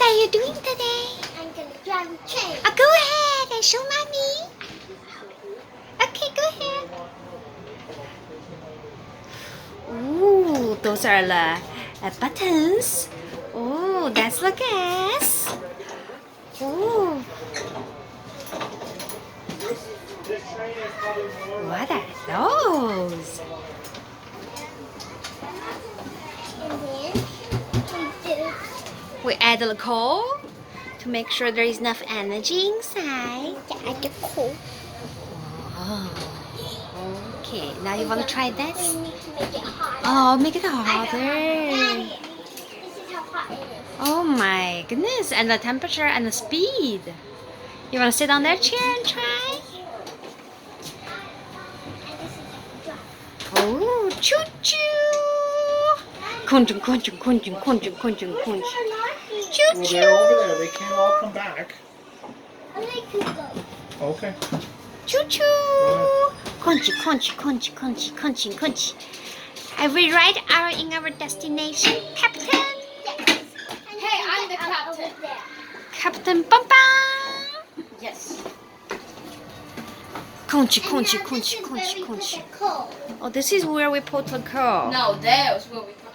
are you doing today? I'm gonna drive a train. Go ahead and show mommy. Okay, go ahead. Ooh, those are the buttons. Oh, that's the gas. Ooh. What are those? And then We add the coal to make sure there is enough energy inside. add the coal. Oh. Okay, now you want to try this? We need to make it hot. Oh, make it Daddy, hotter. this is how hot it is. Oh my goodness, and the temperature and the speed. You want to sit on that chair and try? And this is the drop. Oh, choo choo! Kunjung, kunjung, kunjung, kunjung, kunjung, kunjung. Choo Well, choo! they're over there. They can't all come back. I like to go. Okay. Choo choo! Crunchy, crunchy, crunchy, crunchy, crunchy, crunchy. Have we arrived in our destination, Captain? Yes. Hey, I'm the captain. Over there. Captain Bum Bum! Yes. Crunchy, And crunchy, now crunchy, this is crunchy, where we put crunchy. the coal. Oh, this is where we put the coal. No, there's where we put